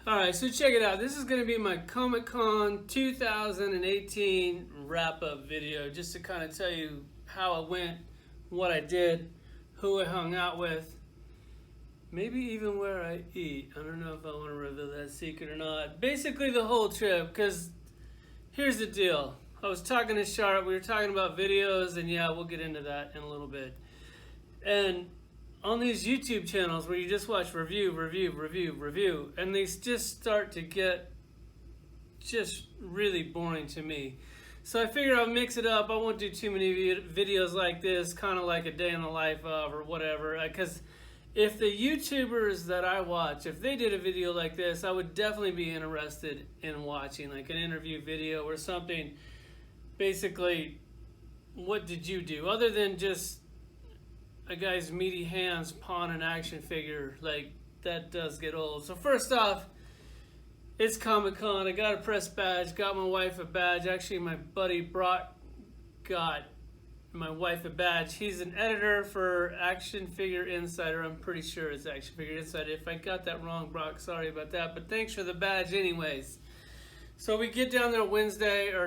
Alright, so check it out. This is going to be my Comic-Con 2018 wrap-up video, just to kind of tell you how it went, what I did, who I hung out with, maybe even where I eat. I don't know if I want to reveal that secret or not. Basically the whole trip, because here's the deal. I was talking to Sharp, we were talking about videos, and yeah, we'll get into that in a little bit. And on these YouTube channels where you just watch review, and they just start to get just really boring to me. So I figured I'll mix it up. I won't do too many videos like this, kind of like a day in the life of or whatever. Because if the YouTubers that I watch, if they did a video like this, I would definitely be interested in watching, like an interview video or something. Basically, what did you do? Other than just a guy's meaty hands pawn an action figure, like that does get old. So first off, it's Comic-Con. I got a press badge, got my wife a badge. Actually, my buddy Brock got my wife a badge. He's an editor for Action Figure Insider. I'm pretty sure it's Action Figure Insider. If I got that wrong, Brock, sorry about that. But thanks for the badge anyways. So we get down there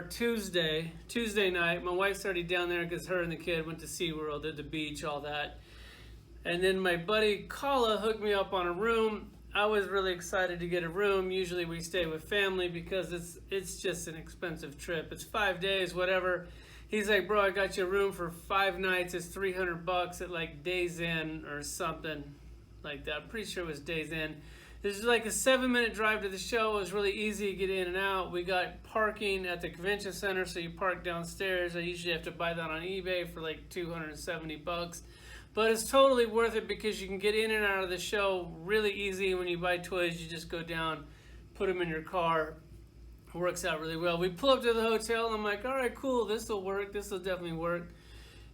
Tuesday night. My wife's already down there because her and the kid went to SeaWorld, did the beach, all that. And then my buddy Kala hooked me up on a room. I was really excited to get a room. Usually we stay with family because it's just an expensive trip. It's 5 days, whatever. He's like, bro, I got you a room for 5 nights. It's $300 at like Days Inn or something like that. I'm pretty sure it was Days Inn. This is like a 7-minute drive to the show. It was really easy to get in and out. We got parking at the convention center, so you park downstairs. I usually have to buy that on eBay for like $270. But it's totally worth it because you can get in and out of the show really easy. When you buy toys, you just go down, put them in your car. It works out really well. We pull up to the hotel, and I'm like, all right, cool, this will work. This will definitely work.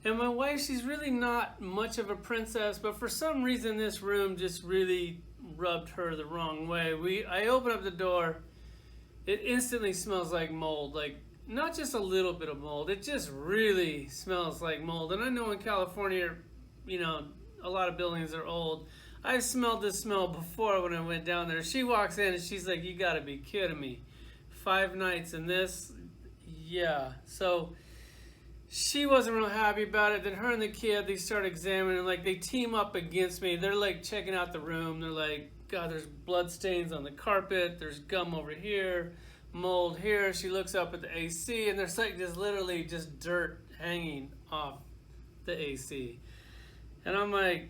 And my wife, she's really not much of a princess, but for some reason this room just really rubbed her the wrong way. I open up the door, it instantly smells like mold, like not just a little bit of mold, it just really smells like mold. And I know in California, you know, a lot of buildings are old. I smelled this smell before when I went down there. She walks in and she's like, you gotta be kidding me. 5 nights in this? Yeah. So she wasn't real happy about it. Then her and the kid, they start examining, like they team up against me. They're like checking out the room. They're like, God, there's blood stains on the carpet. There's gum over here, mold here. She looks up at the AC, and there's like just literally just dirt hanging off the AC. And I'm like,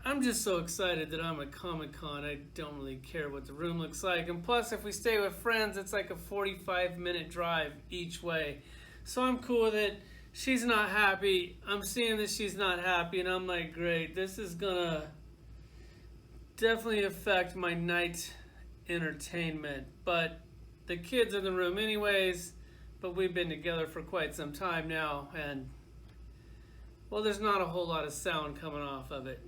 I'm just so excited that I'm at Comic-Con. I don't really care what the room looks like. And plus, if we stay with friends, it's like a 45-minute drive each way. So I'm cool with it. She's not happy. I'm seeing that she's not happy, and I'm like, great, this is gonna definitely affect my night entertainment. But the kid's in the room anyways, but we've been together for quite some time now, and well, there's not a whole lot of sound coming off of it.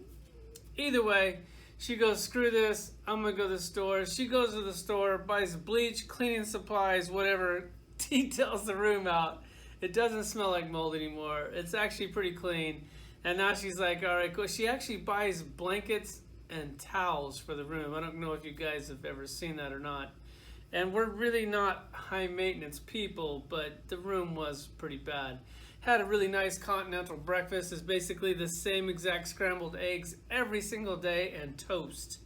Either way, she goes, screw this, I'm gonna go to the store. She goes to the store, buys bleach, cleaning supplies, whatever, details the room out. It doesn't smell like mold anymore. It's actually pretty clean. And now she's like, all right, cool. She actually buys blankets and towels for the room. I don't know if you guys have ever seen that or not. And we're really not high maintenance people, but the room was pretty bad. Had a really nice continental breakfast. It's basically the same exact scrambled eggs every single day and toast.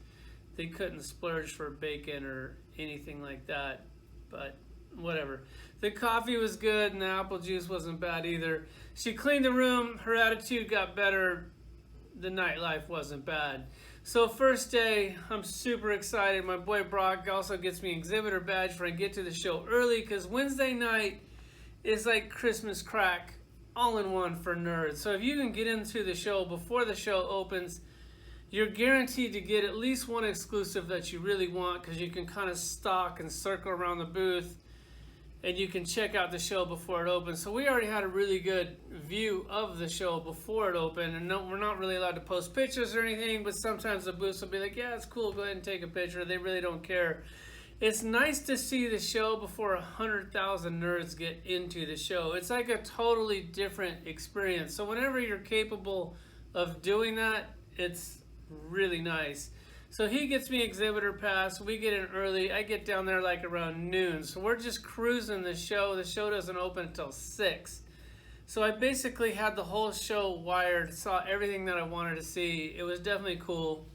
They couldn't splurge for bacon or anything like that, but whatever. The coffee was good and the apple juice wasn't bad either. She cleaned the room, her attitude got better, the nightlife wasn't bad. So first day, I'm super excited. My boy Brock also gets me an exhibitor badge for I get to the show early, because Wednesday night is like Christmas crack all in one for nerds. So if you can get into the show before the show opens, you're guaranteed to get at least one exclusive that you really want, because you can kind of stalk and circle around the booth and you can check out the show before it opens. So we already had a really good view of the show before it opened, and no, we're not really allowed to post pictures or anything, but sometimes the booths will be like, yeah, it's cool, go ahead and take a picture. They really don't care. It's nice to see the show before 100,000 nerds get into the show. It's like a totally different experience. So whenever you're capable of doing that, it's really nice. So he gets me exhibitor pass. We get in early. I get down there like around noon. So we're just cruising the show. The show doesn't open until 6. So I basically had the whole show wired, saw everything that I wanted to see. It was definitely cool.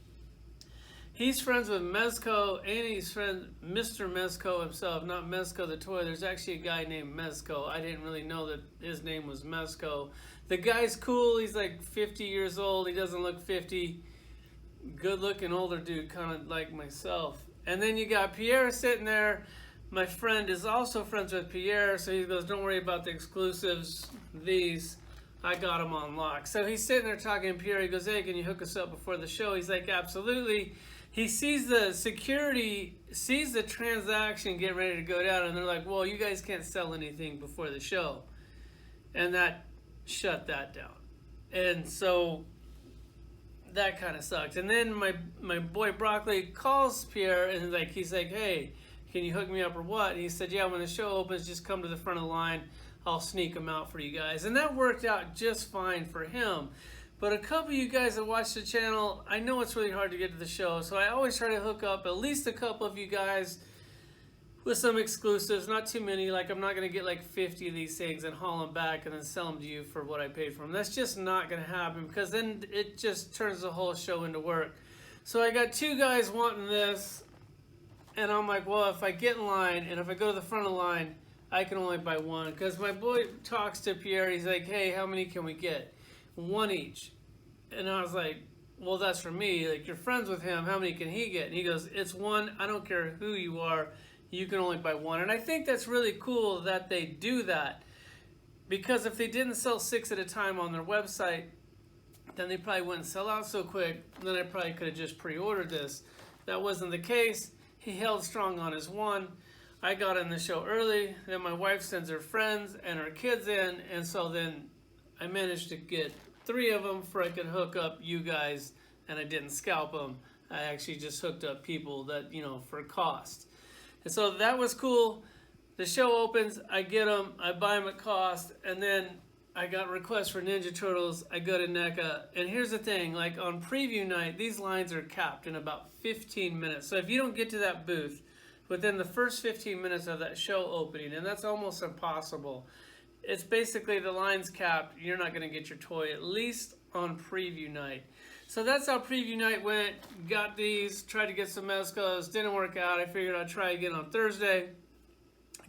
He's friends with Mezco, and he's friends Mr. Mezco himself, not Mezco the toy. There's actually a guy named Mezco. I didn't really know that his name was Mezco. The guy's cool. He's like 50 years old. He doesn't look 50. Good looking older dude, kind of like myself. And then you got Pierre sitting there. My friend is also friends with Pierre, so he goes, don't worry about the exclusives. These, I got them on lock. So he's sitting there talking to Pierre. He goes, hey, can you hook us up before the show? He's like, absolutely. He sees the security, sees the transaction getting ready to go down, and they're like, well, you guys can't sell anything before the show. And that shut that down. And so that kind of sucked. And then my boy Broccoli calls Pierre, and he's like, hey, can you hook me up or what? And he said, yeah, when the show opens, just come to the front of the line. I'll sneak them out for you guys. And that worked out just fine for him. But a couple of you guys that watch the channel, I know it's really hard to get to the show, so I always try to hook up at least a couple of you guys with some exclusives, not too many. Like, I'm not going to get like 50 of these things and haul them back and then sell them to you for what I paid for them. That's just not going to happen, because then it just turns the whole show into work. So I got 2 guys wanting this, and I'm like, well, if I get in line and if I go to the front of the line, I can only buy 1. Because my boy talks to Pierre, he's like, hey, how many can we get? 1 each. And I was like, well, that's for me. Like, you're friends with him, how many can he get? And he goes, it's 1. I don't care who you are. You can only buy 1. And I think that's really cool that they do that, because if they didn't sell 6 at a time on their website, then they probably wouldn't sell out so quick. Then I probably could have just pre-ordered this. That wasn't the case. He held strong on his 1. I got in the show early. Then my wife sends her friends and her kids in, and so then I managed to get 3 of them for I could hook up you guys, and I didn't scalp them. I actually just hooked up people that, you know, for cost. And so that was cool. The show opens, I get them, I buy them at cost, and then I got requests for Ninja Turtles. I go to NECA, and here's the thing, like on preview night, these lines are capped in about 15 minutes. So if you don't get to that booth within the first 15 minutes of that show opening, and that's almost impossible, it's basically the line's capped. You're not going to get your toy, at least on preview night. So that's how preview night went. Got these, tried to get some Mezcos, didn't work out. I figured I'd try again on Thursday.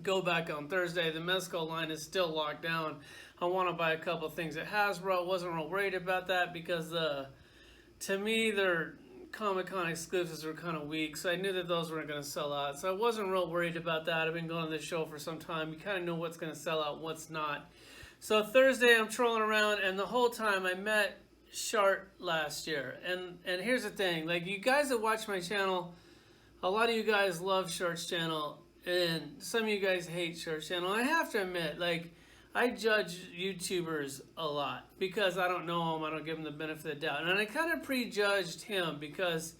Go back on Thursday. The Mezco line is still locked down. I want to buy a couple of things at Hasbro. Wasn't real worried about that because to me their Comic-Con exclusives were kind of weak, so I knew that those weren't going to sell out. So I wasn't real worried about that. I've been going to this show for some time. You kind of know what's going to sell out, what's not. So Thursday I'm trolling around, and the whole time I met Shart last year. And here's the thing, like, you guys that watch my channel, a lot of you guys love Shart's channel, and some of you guys hate Shart's channel. I have to admit, like, I judge YouTubers a lot because I don't know them, I don't give them the benefit of the doubt. And I kind of prejudged him because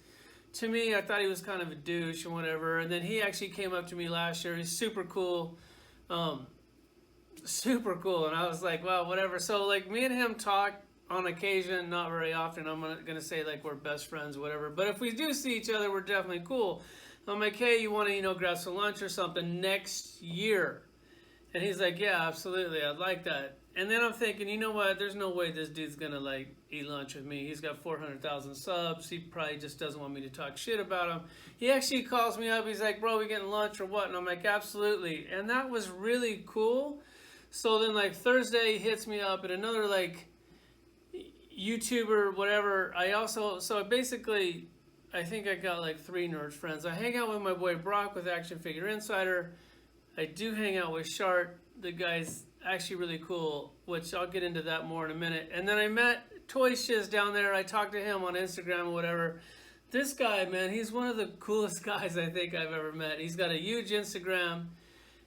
to me, I thought he was kind of a douche and whatever. And then he actually came up to me last year. He's super cool. Super cool. And I was like, well, whatever. So like me and him talk on occasion, not very often. I'm not going to say like we're best friends or whatever. But if we do see each other, we're definitely cool. I'm like, hey, you want to, you know, grab some lunch or something next year? And he's like, yeah, absolutely, I'd like that. And then I'm thinking, you know what, there's no way this dude's gonna like eat lunch with me. He's got 400,000 subs. He probably just doesn't want me to talk shit about him. He actually calls me up. He's like, bro, we getting lunch or what? And I'm like, absolutely. And that was really cool. So then like Thursday he hits me up, and another like YouTuber, whatever. So basically, I think I got like 3 nerd friends. I hang out with my boy Brock with Action Figure Insider. I do hang out with Shart. The guy's actually really cool, which I'll get into that more in a minute. And then I met Toy Shiz down there. I talked to him on Instagram or whatever. This guy, man, he's one of the coolest guys I think I've ever met. He's got a huge Instagram.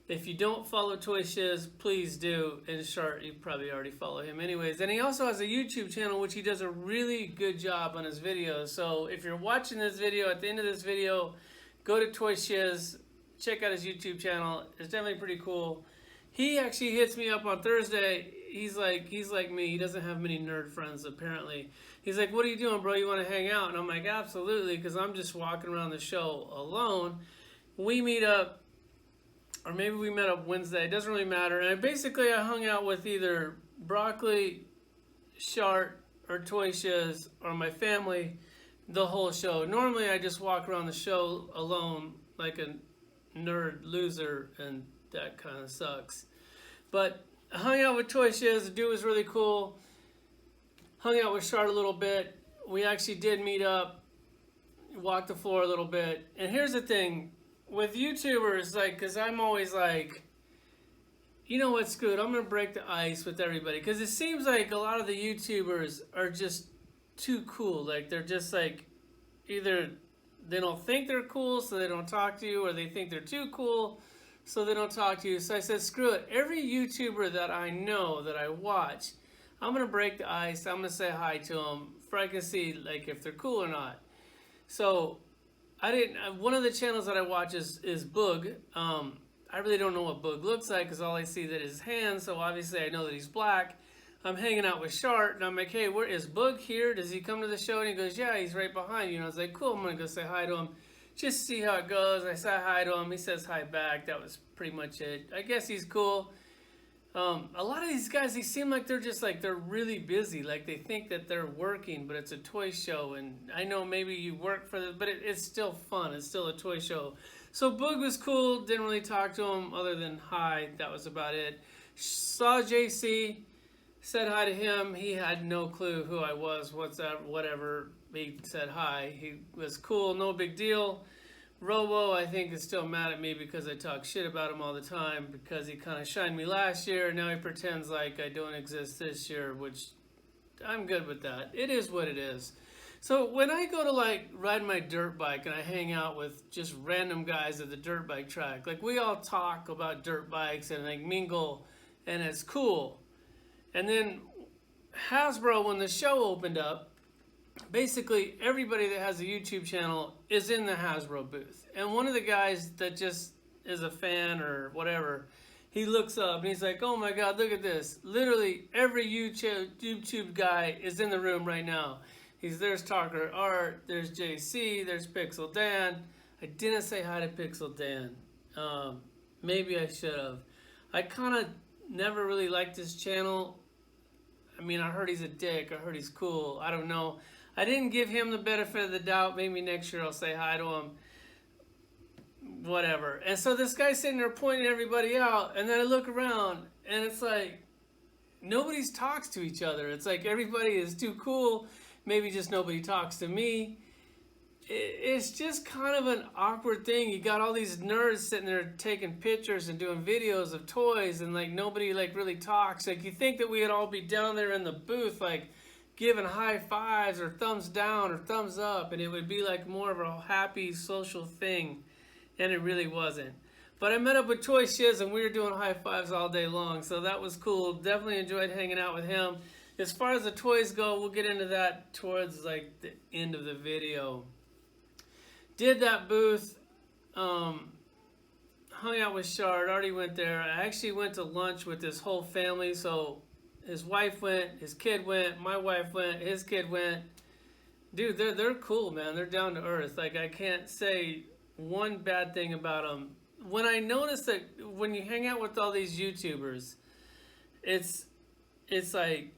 If you don't follow Toy Shiz, please do. And Shart, you probably already follow him anyways. And he also has a YouTube channel, which he does a really good job on his videos. So if you're watching this video, at the end of this video, go to Toy Shiz. Check out his YouTube channel. It's definitely pretty cool. He actually hits me up on Thursday. he's like me. He doesn't have many nerd friends apparently. He's like, "What are you doing, bro? You want to hang out?" And I'm like, "Absolutely," because I'm just walking around the show alone. We meet up, or maybe we met up Wednesday. It doesn't really matter. And I hung out with either Broccoli, Shart, or Toy Shiz, or my family the whole show. Normally, I just walk around the show alone like a nerd loser, and that kind of sucks. But I hung out with Toy Shiz. The dude was really cool. Hung out with Shart a little bit. We actually did meet up, walked the floor a little bit. And here's the thing with YouTubers, like, because I'm always like, you know what, screw it, I'm going to break the ice with everybody. Because it seems like a lot of the YouTubers are just too cool. Like, they're just like, either they don't think they're cool, so they don't talk to you, or they think they're too cool, so they don't talk to you. So I said, screw it. Every YouTuber that I know, that I watch, I'm going to break the ice. I'm going to say hi to them for I can see, like, if they're cool or not. So one of the channels that I watch is Boog. I really don't know what Boog looks like because all I see that is his hands, so obviously I know that he's black. I'm hanging out with Shart, and I'm like, hey, where is Boog here? Does he come to the show? And he goes, yeah, he's right behind you. And I was like, cool, I'm going to go say hi to him. Just see how it goes. I say hi to him. He says hi back. That was pretty much it. I guess he's cool. A lot of these guys, they seem like they're just like, they're really busy. Like they think that they're working, but it's a toy show. And I know maybe you work for this, but it's still fun. It's still a toy show. So Boog was cool. Didn't really talk to him other than hi. That was about it. Saw JC. Said hi to him. He had no clue who I was, whatever. He said hi. He was cool, no big deal. Robo, I think, is still mad at me because I talk shit about him all the time because he kind of shined me last year, and now he pretends like I don't exist this year, which I'm good with that. It is what it is. So when I go to like ride my dirt bike and I hang out with just random guys at the dirt bike track, like we all talk about dirt bikes and like mingle, and it's cool. And then Hasbro, when the show opened up, basically everybody that has a YouTube channel is in the Hasbro booth. And one of the guys that just is a fan or whatever, he looks up and he's like, oh my God, look at this. Literally every YouTube guy is in the room right now. There's Talker Art, there's JC, there's Pixel Dan. I didn't say hi to Pixel Dan. Maybe I should have. I kind of never really liked this channel. I mean, I heard he's a dick. I heard he's cool. I don't know. I didn't give him the benefit of the doubt. Maybe next year I'll say hi to him. Whatever. And so this guy's sitting there pointing everybody out. And then I look around and it's like nobody talks to each other. It's like everybody is too cool. Maybe just nobody talks to me. It's just kind of an awkward thing. You got all these nerds sitting there taking pictures and doing videos of toys, and like nobody like really talks. Like you think that we'd all be down there in the booth like giving high fives or thumbs down or thumbs up, and it would be like more of a happy social thing, and it really wasn't. But I met up with Toy Shiz and we were doing high fives all day long, so that was cool. Definitely enjoyed hanging out with him. As far as the toys go, we'll get into that towards like the end of the video. Did that booth, hung out with Shard, already went there. I actually went to lunch with his whole family, so his wife went, his kid went, my wife went, his kid went. Dude, they're cool, man. They're down to earth. Like, I can't say one bad thing about them. When I noticed that when you hang out with all these YouTubers, it's like,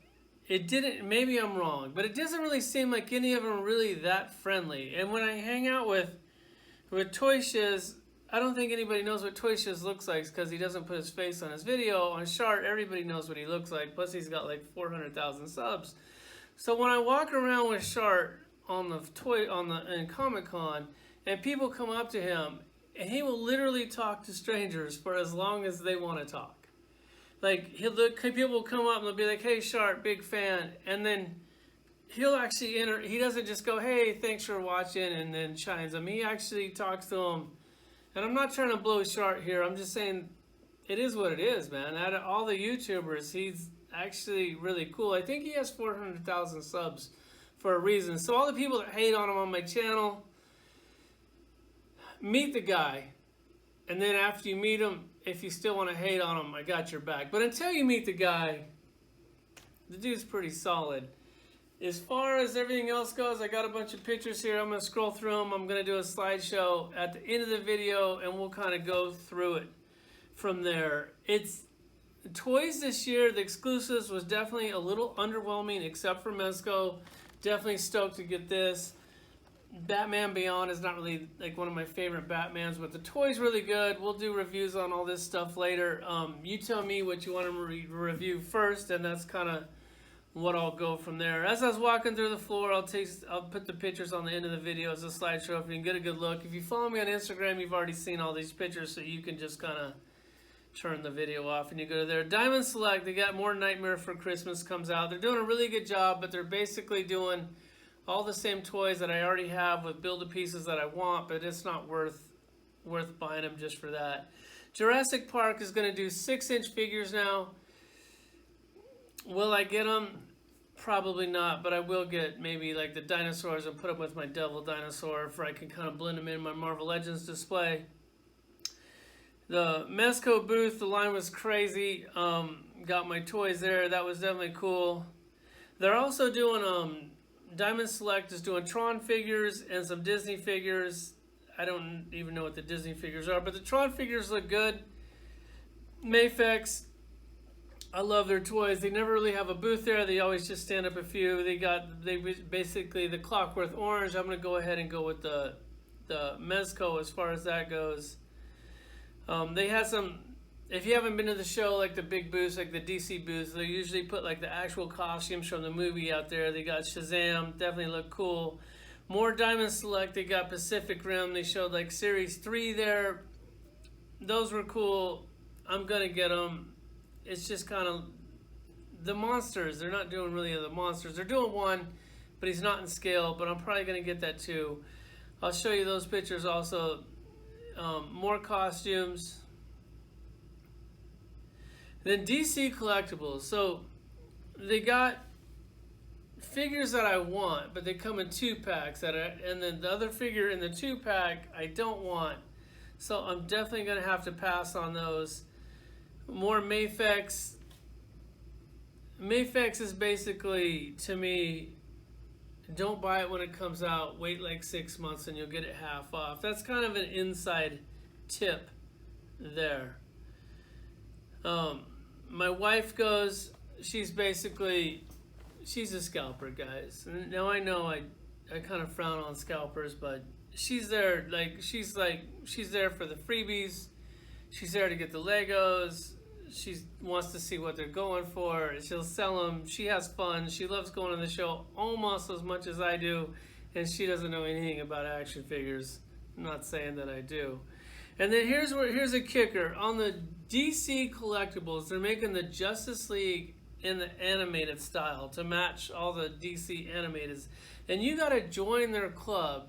it didn't, maybe I'm wrong, but it doesn't really seem like any of them are really that friendly. And when I hang out with Toy Shiz, I don't think anybody knows what Toy Shiz looks like because he doesn't put his face on his video. On Shart, everybody knows what he looks like, plus he's got like 400,000 subs. So when I walk around with Shart in Comic-Con, and people come up to him, and he will literally talk to strangers for as long as they want to talk. Like, people will come up and they'll be like, hey, Shart, big fan. And then he'll actually he doesn't just go, hey, thanks for watching, and then shines them. He actually talks to them. And I'm not trying to blow Shart here. I'm just saying it is what it is, man. Out of all the YouTubers, he's actually really cool. I think he has 400,000 subs for a reason. So all the people that hate on him on my channel, meet the guy. And then after you meet him, if you still want to hate on him, I got your back. But until you meet the guy, the dude's pretty solid. As far as everything else goes, I got a bunch of pictures here. I'm going to scroll through them. I'm going to do a slideshow at the end of the video, and we'll kind of go through it from there. It's toys this year. The exclusives was definitely a little underwhelming, except for Mezco. Definitely stoked to get this. Batman Beyond is not really like one of my favorite Batmans, but the toy's really good. We'll do reviews on all this stuff later. You tell me what you want to review first, and that's kind of what I'll go from there. As I was walking through the floor, I'll put the pictures on the end of the video as a slideshow if you can get a good look. If you follow me on Instagram, you've already seen all these pictures, so you can just kind of turn the video off and you go to there. Diamond Select, they got more Nightmare for Christmas comes out. They're doing a really good job, but they're basically doing all the same toys that I already have with build-a-pieces that I want, but it's not worth buying them just for that. Jurassic Park is going to do 6-inch figures now. Will I get them? Probably not, but I will get maybe like the dinosaurs and put them with my Devil Dinosaur if I can kind of blend them in my Marvel Legends display. The Mezco booth, the line was crazy. Got my toys there. That was definitely cool. They're also doing Diamond Select is doing Tron figures and some Disney figures. I don't even know what the Disney figures are, but the Tron figures look good. Mafex, I love their toys. They never really have a booth there. They always just stand up a few. They basically the Clockwork Orange. I'm gonna go ahead and go with the Mezco as far as that goes. They had some. If you haven't been to the show, like the big booths, like the DC booths, they usually put like the actual costumes from the movie out there. They got Shazam, definitely look cool. More Diamond Select, they got Pacific Rim. They showed like Series 3 there. Those were cool. I'm gonna get them. It's just kind of the monsters. They're not doing really the monsters. They're doing one, but he's not in scale, but I'm probably gonna get that too. I'll show you those pictures also. More costumes. Then DC Collectibles. So they got figures that I want, but they come in 2-packs. And then the other figure in the 2-pack I don't want. So I'm definitely going to have to pass on those. More Mafex. Mafex is basically, to me, don't buy it when it comes out. Wait like 6 months and you'll get it half off. That's kind of an inside tip there. My wife goes, she's a scalper, guys. Now I know I kind of frown on scalpers, but she's there, she's there for the freebies. She's there to get the Legos. She wants to see what they're going for. She'll sell them. She has fun. She loves going to the show almost as much as I do, and she doesn't know anything about action figures. I'm not saying that I do. And then here's a kicker. On the DC Collectibles, they're making the Justice League in the animated style to match all the DC animateds. And you got to join their club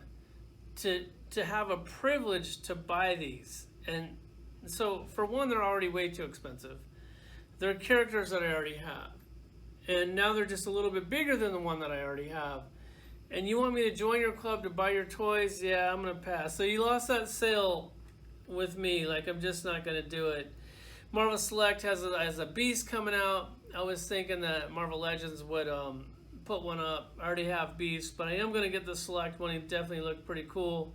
to have a privilege to buy these. And so, for one, they're already way too expensive. They're characters that I already have. And now they're just a little bit bigger than the one that I already have. And you want me to join your club to buy your toys? Yeah, I'm going to pass. So you lost that sale with me. Like, I'm just not going to do it. Marvel Select has a Beast coming out. I was thinking that Marvel Legends would put one up. I already have Beast, but I am going to get the Select one. He definitely looked pretty cool.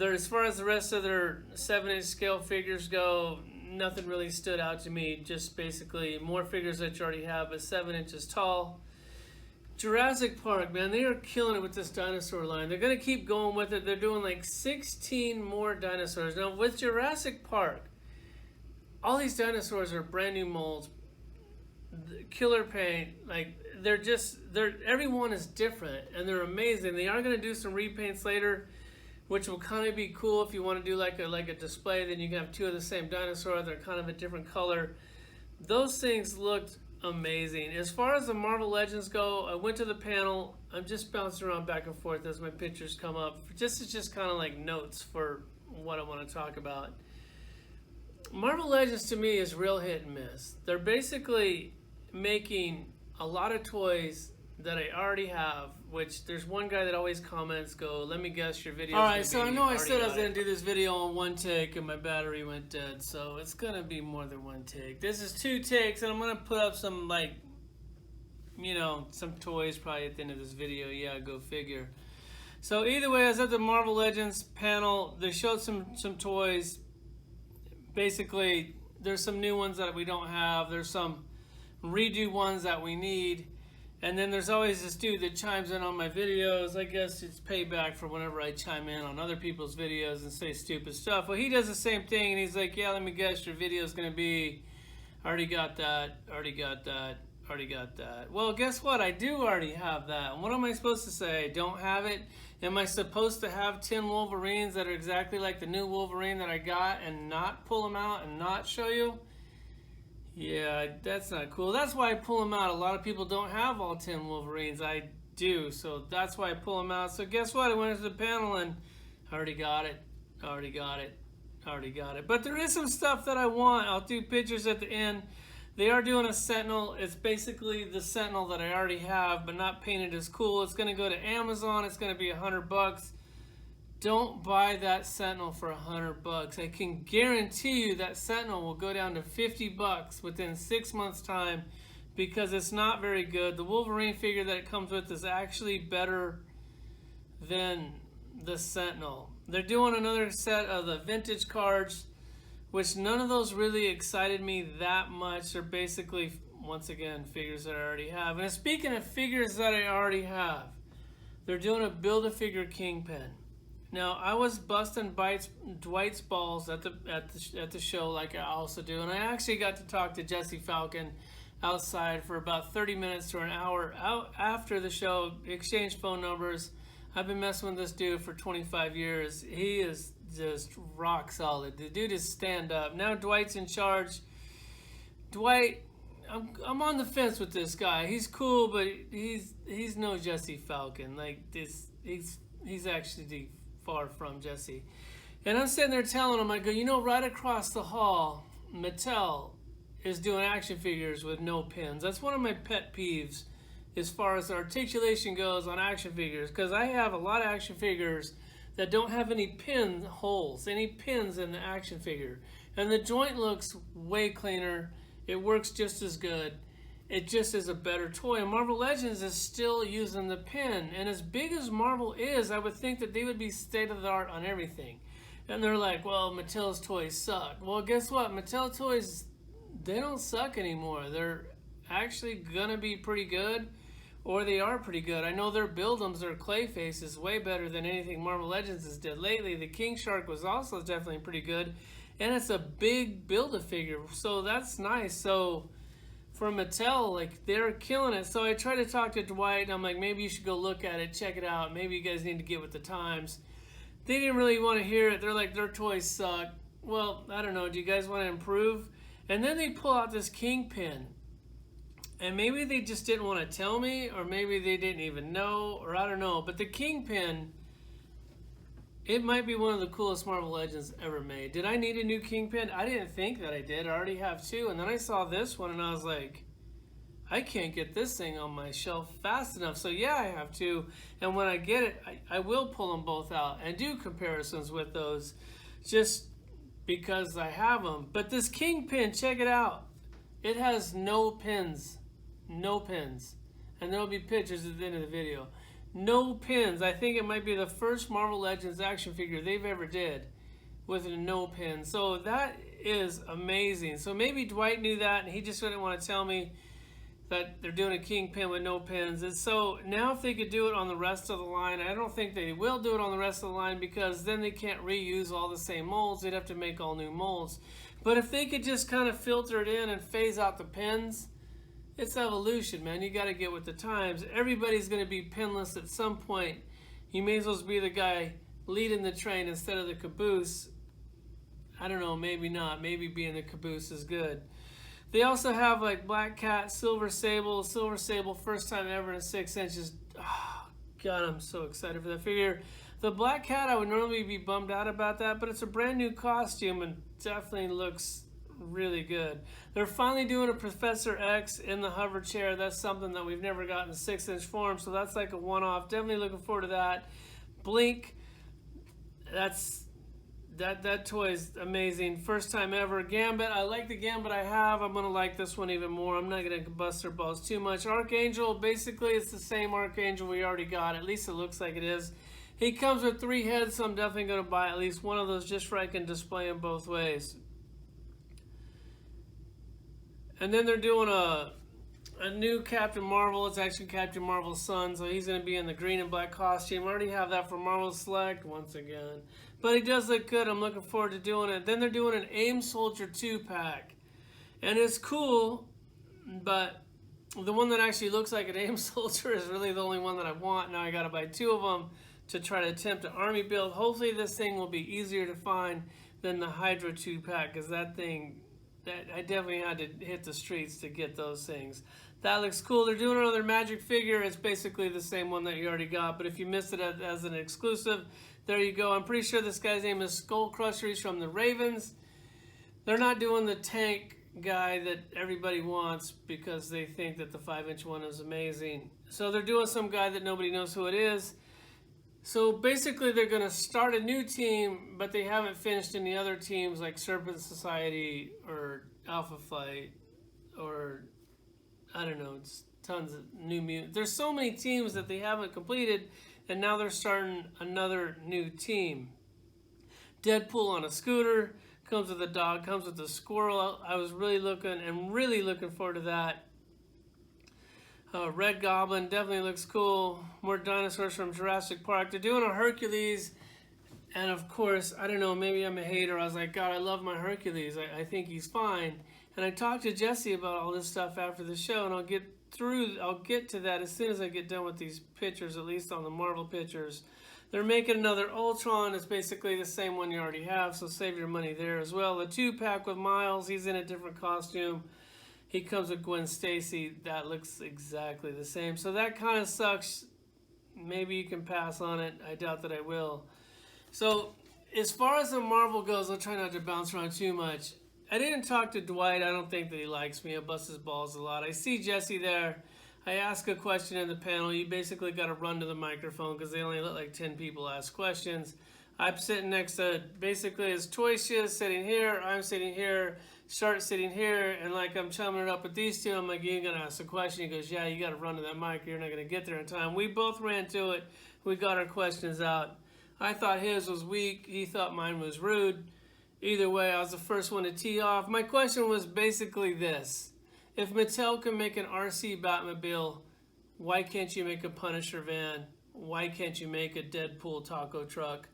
As far as the rest of their 7-inch scale figures go, nothing really stood out to me. Just basically more figures that you already have, but 7 inches tall. Jurassic Park, man, they are killing it with this dinosaur line. They're going to keep going with it. They're doing like 16 more dinosaurs. Now, with Jurassic Park, all these dinosaurs are brand new molds, killer paint. Like, everyone is different, and they're amazing. They are going to do some repaints later, which will kind of be cool if you want to do like a display. Then you can have two of the same dinosaur. They're kind of a different color. Those things looked amazing. As far as the Marvel Legends go, I went to the panel. I'm just bouncing around back and forth as my pictures come up. It's just kind of like notes for what I want to talk about. Marvel Legends to me is real hit and miss. They're basically making a lot of toys that I already have, which there's one guy that always comments, let me guess your video. Alright, so I know I said I was going to do this video on one take and my battery went dead, so it's going to be more than one take. This is 2 takes, and I'm going to put up some you know, some toys probably at the end of this video. Yeah, go figure. So either way, I was at the Marvel Legends panel. They showed some toys. Basically, there's some new ones that we don't have. There's some redo ones that we need. And then there's always this dude that chimes in on my videos. I guess it's payback for whenever I chime in on other people's videos and say stupid stuff. Well, he does the same thing, and he's like, yeah, let me guess, your video is going to be, already got that, already got that, already got that. Well, guess what? I do already have that. And what am I supposed to say? I don't have it? Am I supposed to have 10 Wolverines that are exactly like the new Wolverine that I got and not pull them out and not show you? Yeah, that's not cool. That's why I pull them out. A lot of people don't have all 10 Wolverines. I do, so that's why I pull them out. So guess what? I went to the panel and I already got it. Already got it. Already got it. But there is some stuff that I want. I'll do pictures at the end. They are doing a Sentinel. It's basically the Sentinel that I already have, but not painted as cool. It's going to go to Amazon. It's going to be $100. Don't buy that Sentinel for $100. I can guarantee you that Sentinel will go down to $50 within 6 months' time because it's not very good. The Wolverine figure that it comes with is actually better than the Sentinel. They're doing another set of the vintage cards, which none of those really excited me that much. They're basically, once again, figures that I already have. And speaking of figures that I already have, they're doing a Build-A-Figure Kingpin. Now, I was busting Dwight's balls at the show like I also do, and I actually got to talk to Jesse Falcon outside for about 30 minutes to an hour out after the show, exchanged phone numbers. I've been messing with this dude for 25 years. He is just rock solid. The dude is stand up. Now Dwight's in charge. Dwight, I'm on the fence with this guy. He's cool, but he's no Jesse Falcon. Like this, he's actually far from Jesse. And I'm sitting there telling him, I go, you know, right across the hall, Mattel is doing action figures with no pins. That's one of my pet peeves as far as articulation goes on action figures, because I have a lot of action figures that don't have any pin holes, any pins in the action figure. And the joint looks way cleaner. It works just as good. It just is a better toy. And Marvel Legends is still using the pin. And as big as Marvel is, I would think that they would be state of the art on everything. And they're like, well, Mattel's toys suck. Well, guess what? Mattel toys, they don't suck anymore. They're actually gonna be pretty good, or they are pretty good. I know their Build-Ems, their Clayface is way better than anything Marvel Legends has did lately. The King Shark was also definitely pretty good. And it's a big Build-A-Figure, so that's nice. So for Mattel, like, they're killing it. So I tried to talk to Dwight, and I'm like, maybe you should go look at it, check it out. Maybe you guys need to get with the times. They didn't really want to hear it. They're like, their toys suck. Well, I don't know. Do you guys want to improve? And then they pull out this Kingpin. And maybe they just didn't want to tell me, or maybe they didn't even know, or I don't know. But the Kingpin, it might be one of the coolest Marvel Legends ever made. Did I need a new Kingpin? I didn't think that I did. I already have two. And then I saw this one, and I was like, I can't get this thing on my shelf fast enough. So yeah, I have two. And when I get it, I will pull them both out and do comparisons with those just because I have them. But this Kingpin, check it out. It has no pins. No pins. And there will be pictures at the end of the video. No pins. I think it might be the first Marvel Legends action figure they've ever did with a no pin. So that is amazing. So maybe Dwight knew that and he just didn't want to tell me that they're doing a Kingpin with no pins. And so now if they could do it on the rest of the line, I don't think they will do it on the rest of the line because then they can't reuse all the same molds. They'd have to make all new molds. But if they could just kind of filter it in and phase out the pins, it's evolution, man. You got to get with the times. Everybody's going to be pinless at some point. You may as well be the guy leading the train instead of the caboose. I don't know, maybe not. Maybe being the caboose is good. They also have like Black Cat, Silver Sable, first time ever in 6 inches. Oh, God, I'm so excited for that figure. The Black Cat, I would normally be bummed out about that, but it's a brand new costume and definitely looks really good. They're finally doing a Professor X in the hover chair. That's something that we've never gotten in 6-inch form, so that's like a one-off. Definitely looking forward to that. Blink, that's that toy is amazing. First time ever. Gambit, I like the Gambit I have. I'm going to like this one even more. I'm not going to bust their balls too much. Archangel, basically it's the same Archangel we already got. At least it looks like it is. He comes with 3 heads, so I'm definitely going to buy at least one of those just so I can display them both ways. And then they're doing a new Captain Marvel. It's actually Captain Marvel's son, so he's going to be in the green and black costume. I already have that for Marvel Select once again. But he does look good. I'm looking forward to doing it. Then they're doing an AIM Soldier 2-pack. And it's cool, but the one that actually looks like an AIM Soldier is really the only one that I want. Now I got to buy 2 of them to try to attempt an army build. Hopefully this thing will be easier to find than the Hydra 2-pack, because that thing, I definitely had to hit the streets to get those things. That looks cool. They're doing another Magic figure. It's basically the same one that you already got, but if you missed it as an exclusive, there you go. I'm pretty sure this guy's name is Skull Crusher. He's from the Ravens. They're not doing the tank guy that everybody wants because they think that the 5-inch one is amazing. So they're doing some guy that nobody knows who it is. So basically they're going to start a new team, but they haven't finished any other teams like Serpent Society or Alpha Flight or I don't know, it's tons of new mutants. There's so many teams that they haven't completed, and now they're starting another new team. Deadpool on a scooter, comes with a dog, comes with a squirrel. I was really looking forward to that. Red Goblin definitely looks cool. More dinosaurs from Jurassic Park. They're doing a Hercules, and of course, I don't know, maybe I'm a hater. I was like, God, I love my Hercules. I think he's fine. And I talked to Jesse about all this stuff after the show, and I'll get to that as soon as I get done with these pictures, at least on the Marvel pictures. They're making another Ultron. It's basically the same one you already have, so save your money there as well. The 2-pack with Miles, he's in a different costume. He comes with Gwen Stacy. That looks exactly the same. So that kind of sucks. Maybe you can pass on it. I doubt that I will. So as far as the Marvel goes, I'll try not to bounce around too much. I didn't talk to Dwight. I don't think that he likes me. I bust his balls a lot. I see Jesse there. I ask a question in the panel. You basically got to run to the microphone because they only let like 10 people ask questions. I'm sitting next to basically his toy shiz sitting here. I'm sitting here. Shark sitting here. And like I'm chumming it up with these two. I'm like, you ain't going to ask a question. He goes, yeah, you got to run to that mic. You're not going to get there in time. We both ran to it. We got our questions out. I thought his was weak. He thought mine was rude. Either way, I was the first one to tee off. My question was basically this. If Mattel can make an RC Batmobile, why can't you make a Punisher van? Why can't you make a Deadpool taco truck?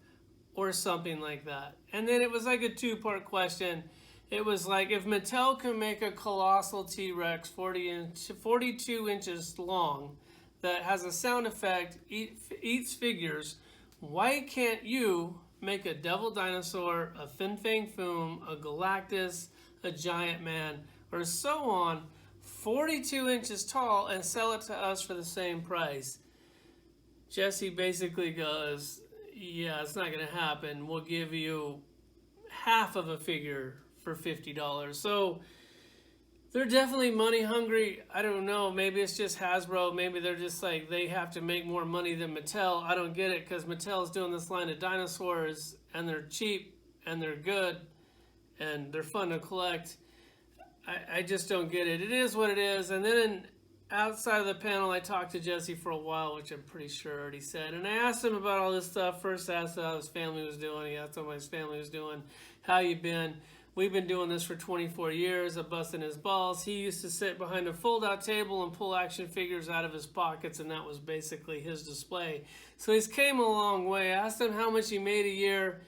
Or something like that. And then it was like a 2-part question. It was like, if Mattel can make a colossal T-Rex 42 inches long that has a sound effect, eats figures, why can't you make a devil dinosaur, a Fin Fang Foom, a Galactus, a Giant Man, or so on, 42 inches tall, and sell it to us for the same price? Jesse basically goes, yeah, it's not going to happen. We'll give you half of a figure for $50. So they're definitely money hungry. I don't know. Maybe it's just Hasbro. Maybe they're just like, they have to make more money than Mattel. I don't get it because Mattel's doing this line of dinosaurs and they're cheap and they're good and they're fun to collect. I just don't get it. It is what it is. And then outside of the panel, I talked to Jesse for a while, which I'm pretty sure I already said. And I asked him about all this stuff. First, I asked how his family was doing. He asked how his family was doing. How you been? We've been doing this for 24 years. I'm busting his balls. He used to sit behind a fold-out table and pull action figures out of his pockets, and that was basically his display. So he's came a long way. I asked him how much he made a year,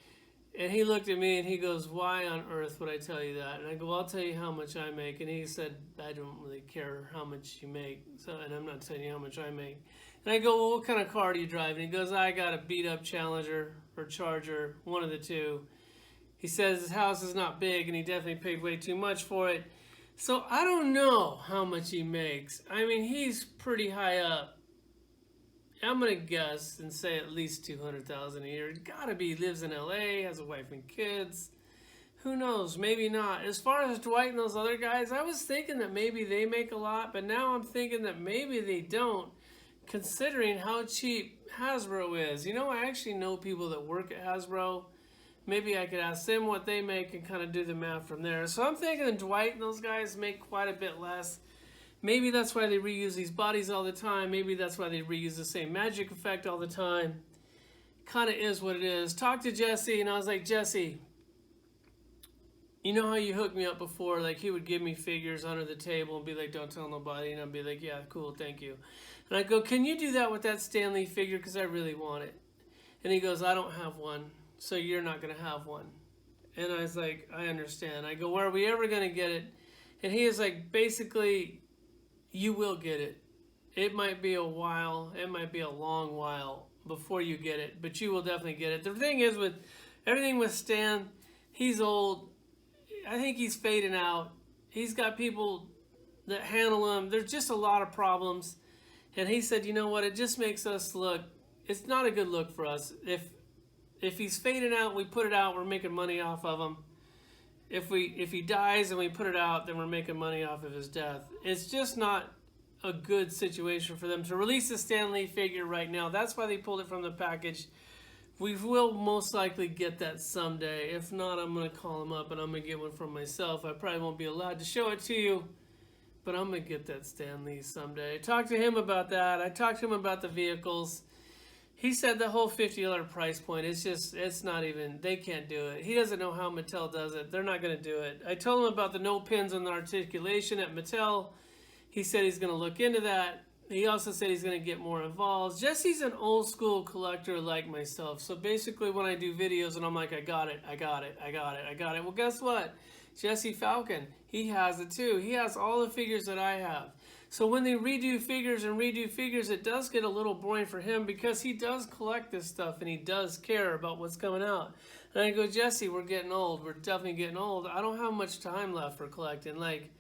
and he looked at me and he goes, why on earth would I tell you that? And I go, well, I'll tell you how much I make. And he said, I don't really care how much you make, and I'm not telling you how much I make. And I go, well, what kind of car do you drive? And he goes, I got a beat-up Challenger or Charger, one of the two. He says his house is not big, and he definitely paid way too much for it. So I don't know how much he makes. I mean, he's pretty high up. I'm going to guess and say at least $200,000 a year. It's got to be. He lives in LA, has a wife and kids. Who knows? Maybe not. As far as Dwight and those other guys, I was thinking that maybe they make a lot, but now I'm thinking that maybe they don't, considering how cheap Hasbro is. You know, I actually know people that work at Hasbro. maybe I could ask them what they make and kind of do the math from there. So I'm thinking Dwight and those guys make quite a bit less. Maybe that's why they reuse these bodies all the time. Maybe that's why they reuse the same magic effect all the time. Kind of is what it is. Talked to Jesse, and I was like, Jesse, you know how you hooked me up before? Like, he would give me figures under the table and be like, don't tell nobody. And I'd be like, yeah, cool, thank you. And I'd go, can you do that with that Stan Lee figure? Because I really want it. And he goes, I don't have one, so you're not going to have one. And I was like, I understand. I go, where are we ever going to get it? And he is like, basically, you will get it. It might be a while. It might be a long while before you get it, but you will definitely get it. The thing is, with everything with Stan, he's old. I think he's fading out. He's got people that handle him. There's just a lot of problems. And he said, you know what? It just makes us look, it's not a good look for us. If he's fading out, we put it out, we're making money off of him. If he dies and we put it out, then we're making money off of his death. It's just not a good situation for them to release a Stan Lee figure right now. That's why they pulled it from the package. We will most likely get that someday. If not, I'm going to call him up and I'm going to get one for myself. I probably won't be allowed to show it to you, but I'm going to get that Stan Lee someday. I talked to him about that. I talked to him about the vehicles. He said the whole $50 price point, it's not even, they can't do it. He doesn't know how Mattel does it. They're not going to do it. I told him about the no pins on the articulation at Mattel. He said he's going to look into that. He also said he's going to get more involved. Jesse's an old school collector like myself. So basically when I do videos and I'm like, I got it. Well, guess what? Jesse Falcon, he has it too. He has all the figures that I have. So when they redo figures, it does get a little boring for him because he does collect this stuff and he does care about what's coming out. And I go, Jesse, we're getting old. We're definitely getting old. I don't have much time left for collecting. Like,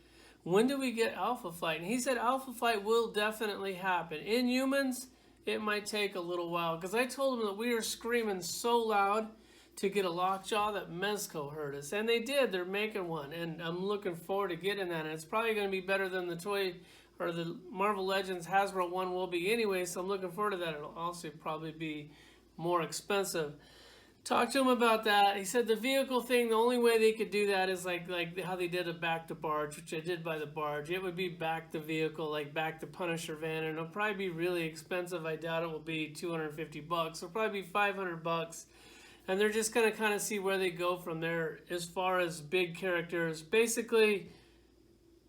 when do we get Alpha Flight? And he said Alpha Flight will definitely happen. Inhumans, it might take a little while. Because I told him that we were screaming so loud to get a Lockjaw that Mezco heard us. And they did. They're making one. And I'm looking forward to getting that. And it's probably going to be better than the toy or the Marvel Legends Hasbro one will be anyway. So I'm looking forward to that. It'll also probably be more expensive. Talked to him about that. He said the vehicle thing, the only way they could do that is like how they did a back to barge, which I did by the barge. It would be back the vehicle, like back the Punisher van, and it'll probably be really expensive. I doubt it will be $250. It'll probably be $500. And they're just going to kind of see where they go from there as far as big characters. Basically,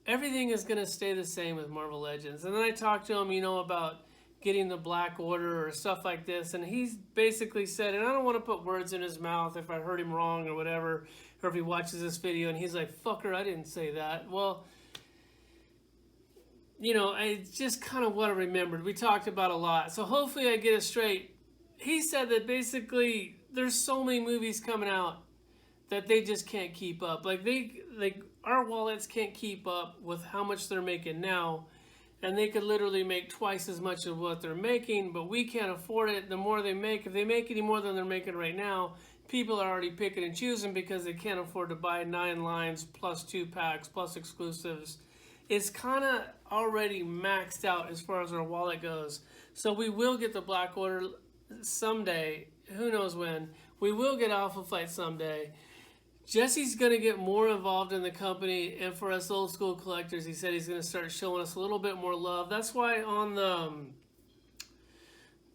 everything is going to stay the same with Marvel Legends. And then I talked to him, about getting the Black Order or stuff like this, and he's basically said, and I don't want to put words in his mouth if I heard him wrong or whatever, or if he watches this video and he's like, fucker, I didn't say that. Well, it's just kind of what I remembered. We talked about a lot, so hopefully I get it straight. He said that basically there's so many movies coming out that they just can't keep up. Like our wallets can't keep up with how much they're making now. And they could literally make twice as much of what they're making, but we can't afford it. The more they make, if they make any more than they're making right now, people are already picking and choosing because they can't afford to buy 9 lines plus 2 packs plus exclusives. It's kind of already maxed out as far as our wallet goes. So we will get the Black Order someday. Who knows when. We will get Alpha Flight someday. Jesse's going to get more involved in the company, and for us old school collectors, he said he's going to start showing us a little bit more love. That's why on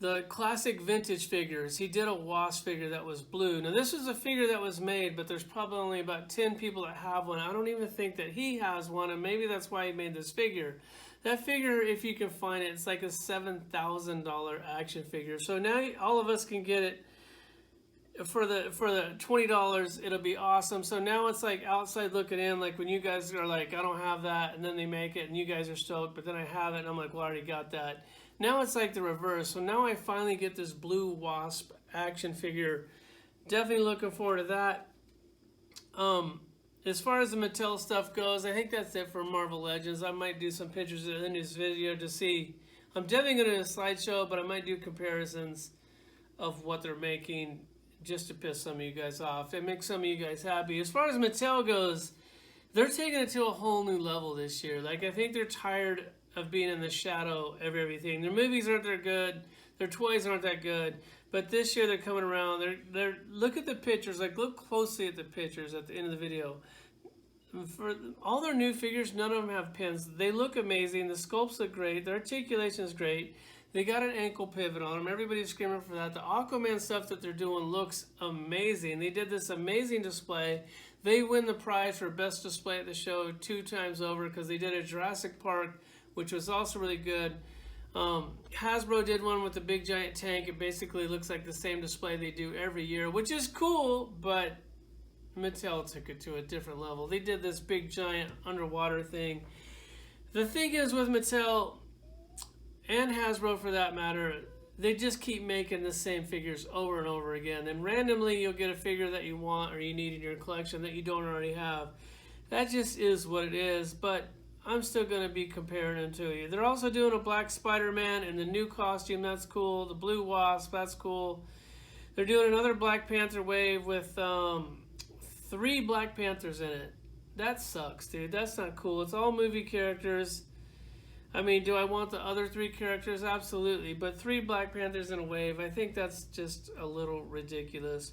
the classic vintage figures, he did a Wasp figure that was blue. Now this was a figure that was made, but there's probably only about 10 people that have one. I don't even think that he has one, and maybe that's why he made this figure. That figure, if you can find it, it's like a $7,000 action figure. So now all of us can get it. For the $20, it'll be awesome. So now it's like outside looking in, like when you guys are like, I don't have that, and then they make it, and you guys are stoked, but then I have it, and I'm like, well, I already got that. Now it's like the reverse. So now I finally get this blue Wasp action figure. Definitely looking forward to that. As far as the Mattel stuff goes, I think that's it for Marvel Legends. I might do some pictures in this video to see. I'm definitely going to do a slideshow, but I might do comparisons of what they're making, just to piss some of you guys off and make some of you guys happy. As far as Mattel goes, they're taking it to a whole new level this year. Like, I think they're tired of being in the shadow of everything. Their movies aren't that good. Their toys aren't that good. But this year they're coming around. They're look at the pictures. Like, look closely at the pictures at the end of the video. For all their new figures, none of them have pins. They look amazing. The sculpts look great. Their articulation is great. They got an ankle pivot on them. Everybody's screaming for that. The Aquaman stuff that they're doing looks amazing. They did this amazing display. They win the prize for best display at the show 2 times over because they did a Jurassic Park, which was also really good. Hasbro did one with the big giant tank. It basically looks like the same display they do every year, which is cool, but Mattel took it to a different level. They did this big giant underwater thing. The thing is with Mattel, and Hasbro for that matter, they just keep making the same figures over and over again. And randomly you'll get a figure that you want or you need in your collection that you don't already have. That just is what it is, but I'm still going to be comparing them to you. They're also doing a black Spider-Man in the new costume. That's cool. The blue Wasp. That's cool. They're doing another Black Panther wave with 3 Black Panthers in it. That sucks, dude. That's not cool. It's all movie characters. I mean, do I want the other 3 characters? Absolutely. But 3 Black Panthers in a wave, I think that's just a little ridiculous.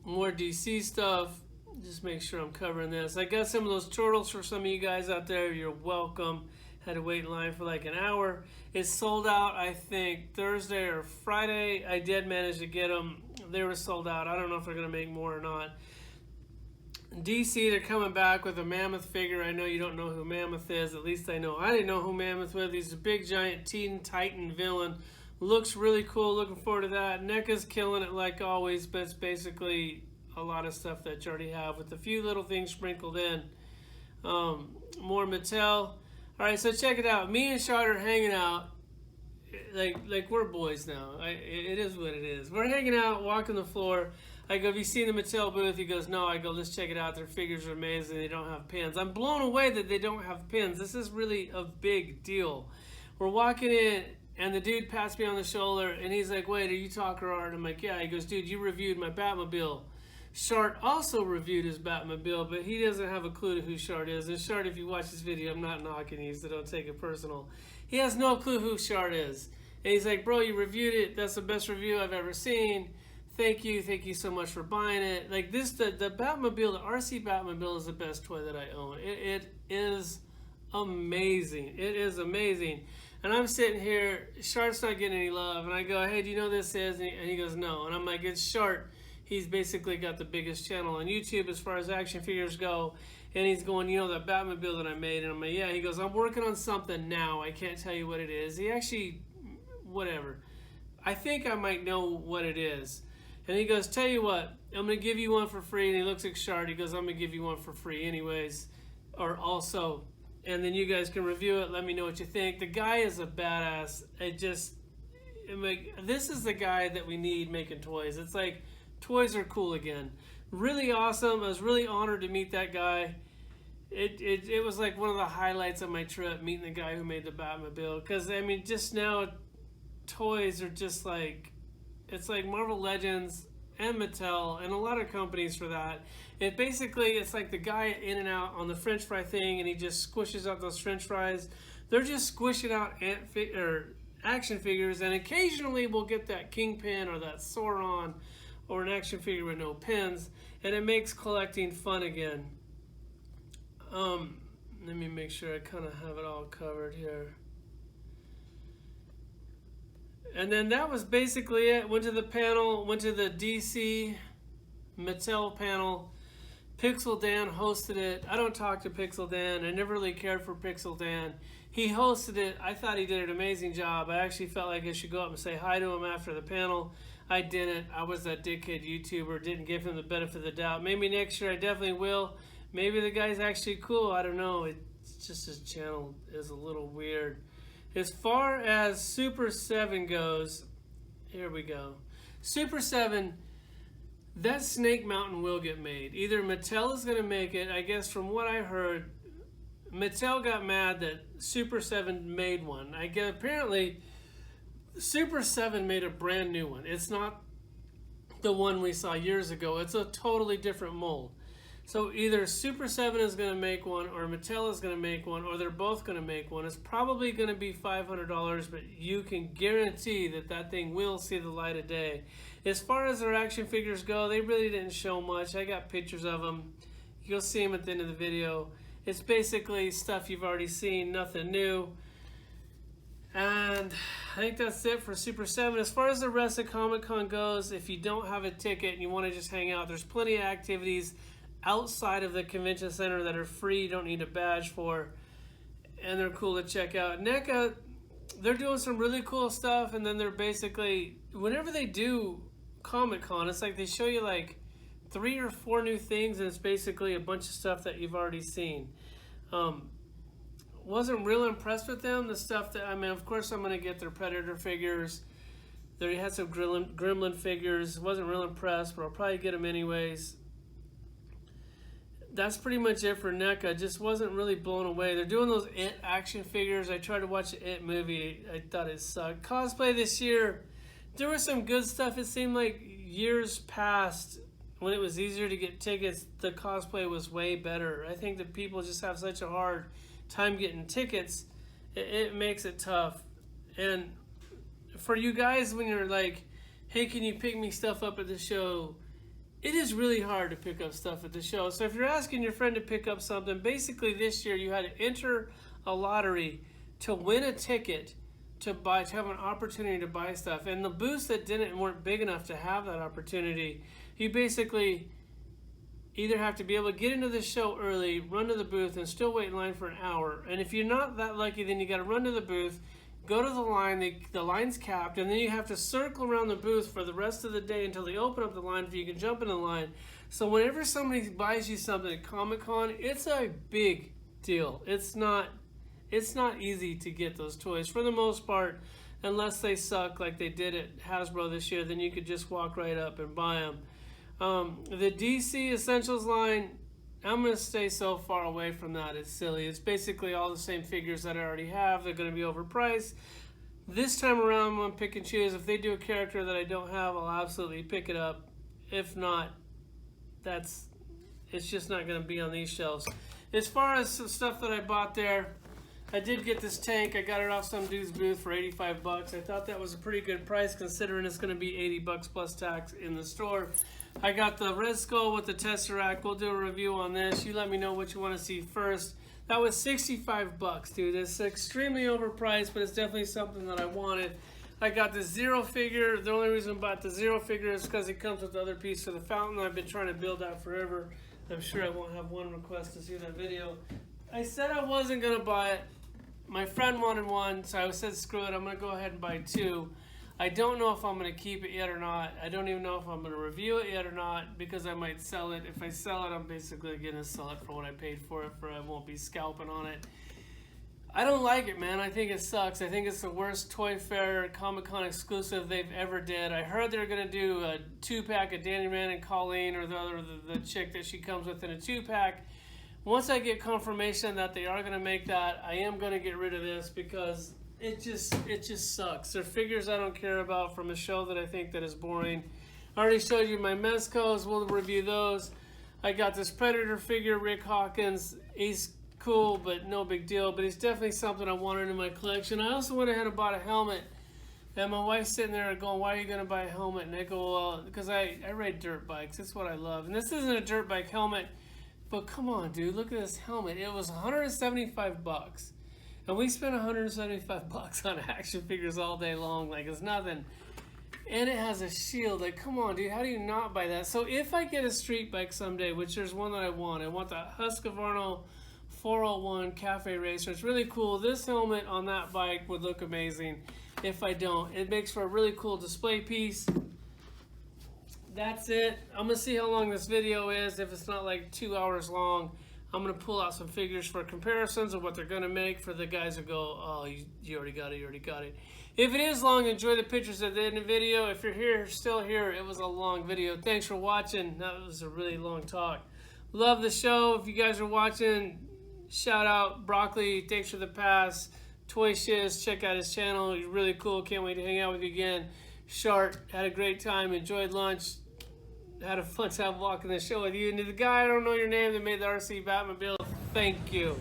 More DC stuff. Just make sure I'm covering this. I got some of those turtles for some of you guys out there. You're welcome. Had to wait in line for like an hour. It's sold out, I think, Thursday or Friday. I did manage to get them. They were sold out. I don't know if they're going to make more or not. DC, they're coming back with a Mammoth figure. I know you don't know who Mammoth is. At least I know I didn't know who Mammoth was. He's a big, giant Teen Titan villain. Looks really cool. Looking forward to that. NECA's killing it like always, but it's basically a lot of stuff that you already have with a few little things sprinkled in. More Mattel. All right, so check it out. Me and Shard are hanging out. Like we're boys now. It is what it is. We're hanging out, walking the floor. I go, have you seen the Mattel booth? He goes, no. I go, let's check it out. Their figures are amazing. They don't have pins. I'm blown away that they don't have pins. This is really a big deal. We're walking in, and the dude pats me on the shoulder, and he's like, wait, are you talking art? I'm like, yeah. He goes, dude, you reviewed my Batmobile. Shard also reviewed his Batmobile, but he doesn't have a clue to who Shard is. And Shard, if you watch this video, I'm not knocking you, so don't take it personal. He has no clue who Shard is. And he's like, bro, you reviewed it. That's the best review I've ever seen. Thank you so much for buying it. Like this, the Batmobile, the RC Batmobile is the best toy that I own. It is amazing. It is amazing. And I'm sitting here, Shard's not getting any love. And I go, hey, do you know who this is? And he goes, no. And I'm like, it's Shard. He's basically got the biggest channel on YouTube as far as action figures go. And he's going, you know, that Batmobile that I made? And I'm like, yeah. He goes, I'm working on something now. I can't tell you what it is. He actually, whatever. I think I might know what it is. And he goes, tell you what, I'm going to give you one for free. And he looks at Shard. He goes, I'm going to give you one for free anyways. Or also. And then you guys can review it. Let me know what you think. The guy is a badass. I'm like, this is the guy that we need making toys. It's like, toys are cool again. Really awesome. I was really honored to meet that guy. It was like one of the highlights of my trip, meeting the guy who made the Batmobile. Because, I mean, just now, toys are just like, it's like Marvel Legends and Mattel and a lot of companies for that. It's like the guy in and out on the French fry thing, and he just squishes out those French fries. They're just squishing out action figures, and occasionally we'll get that Kingpin or that Sauron or an action figure with no pins, and it makes collecting fun again. Let me make sure I kind of have it all covered here. And then that was basically it. Went to the panel, went to the DC Mattel panel. Pixel Dan hosted it. I don't talk to Pixel Dan. I never really cared for Pixel Dan. He hosted it. I thought he did an amazing job. I actually felt like I should go up and say hi to him after the panel. I didn't. I was that dickhead YouTuber. Didn't give him the benefit of the doubt. Maybe next year I definitely will. Maybe the guy's actually cool. I don't know. It's just his channel is a little weird. As far as Super 7 goes, here we go. Super 7, that Snake Mountain will get made. Either Mattel is going to make it. I guess from what I heard, Mattel got mad that Super 7 made one. I guess apparently Super 7 made a brand new one. It's not the one we saw years ago. It's a totally different mold. So either Super 7 is going to make one, or Mattel is going to make one, or they're both going to make one. It's probably going to be $500, but you can guarantee that that thing will see the light of day. As far as their action figures go, they really didn't show much. I got pictures of them. You'll see them at the end of the video. It's basically stuff you've already seen, nothing new. And I think that's it for Super 7. As far as the rest of Comic-Con goes, if you don't have a ticket and you want to just hang out, there's plenty of activities outside of the convention center that are free, you don't need a badge for, and they're cool to check out. NECA, they're doing some really cool stuff, and then they're basically, whenever they do Comic-Con, it's like they show you like 3 or 4 new things, and it's basically a bunch of stuff that you've already seen. Wasn't real impressed with them. The stuff that, I mean, of course I'm going to get their Predator figures. They had some Gremlin figures. Wasn't real impressed, but I'll probably get them anyways. That's pretty much it for NECA. Just wasn't really blown away. They're doing those It action figures. I tried to watch the It movie. I thought it sucked. Cosplay this year, there was some good stuff. It seemed like years past, when it was easier to get tickets, the cosplay was way better. I think that people just have such a hard time getting tickets. It makes it tough. And for you guys, when you're like, hey, can you pick me stuff up at the show? It is really hard to pick up stuff at the show. So if you're asking your friend to pick up something, basically this year you had to enter a lottery to win a ticket to have an opportunity to buy stuff. And the booths that weren't big enough to have that opportunity, you basically either have to be able to get into the show early, run to the booth, and still wait in line for an hour. And if you're not that lucky, then you got to run to the booth, go to the line, the line's capped, and then you have to circle around the booth for the rest of the day until they open up the line so you can jump in the line. So whenever somebody buys you something at Comic-Con, it's a big deal. It's not easy to get those toys for the most part, unless they suck like they did at Hasbro this year. Then you could just walk right up and buy them. The DC Essentials line, I'm going to stay so far away from that. It's silly. It's basically all the same figures that I already have. They're going to be overpriced. This time around, I'm going to pick and choose. If they do a character that I don't have, I'll absolutely pick it up. If not, it's just not going to be on these shelves. As far as some stuff that I bought there, I did get this tank. I got it off some dude's booth for 85 bucks. I thought that was a pretty good price considering it's going to be 80 bucks plus tax in the store. I got the Red Skull with the Tesseract. We'll do a review on this. You let me know what you want to see first. That was 65 bucks, dude. It's extremely overpriced, but it's definitely something that I wanted. I got the Zero figure. The only reason I bought the Zero figure is because it comes with the other piece for the fountain. I've been trying to build that forever. I'm sure I won't have one request to see that video. I said I wasn't going to buy it. My friend wanted one, so I said, screw it, I'm going to go ahead and buy 2. I don't know if I'm going to keep it yet or not. I don't even know if I'm going to review it yet or not, because I might sell it. If I sell it, I'm basically going to sell it for what I paid for it, I won't be scalping on it. I don't like it, man. I think it sucks. I think it's the worst Toy Fair Comic-Con exclusive they've ever did. I heard they're going to do a 2-pack of Danny Rand and Colleen, or the chick that she comes with in a 2-pack. Once I get confirmation that they are going to make that, I am going to get rid of this because it just sucks. They're figures I don't care about from a show that I think that is boring. I already showed you my Mezcos. We'll review those. I got this Predator figure, Rick Hawkins. He's cool, but no big deal. But he's definitely something I wanted in my collection. I also went ahead and bought a helmet. And my wife's sitting there going, why are you going to buy a helmet? And I go, well, because I ride dirt bikes. That's what I love. And this isn't a dirt bike helmet. But come on, dude, look at this helmet. It was 175 bucks. And we spent 175 bucks on action figures all day long. Like, it's nothing. And it has a shield. Like, come on, dude, how do you not buy that? So if I get a street bike someday, which there's one that I want the Husqvarna 401 Cafe Racer. It's really cool. This helmet on that bike would look amazing if I don't. It makes for a really cool display piece. That's it. I'm going to see how long this video is. If it's not like 2 hours long, I'm going to pull out some figures for comparisons of what they're going to make for the guys who go, oh, you already got it, you already got it. If it is long, enjoy the pictures at the end of the video. If you're still here, it was a long video. Thanks for watching. That was a really long talk. Love the show. If you guys are watching, shout out Broccoli. Thanks for the pass. Toy Shiz, check out his channel. He's really cool. Can't wait to hang out with you again. Shart, had a great time. Enjoyed lunch. had a fun time walking the show with you. And to the guy, I don't know your name, that made the RC Batmobile, thank you.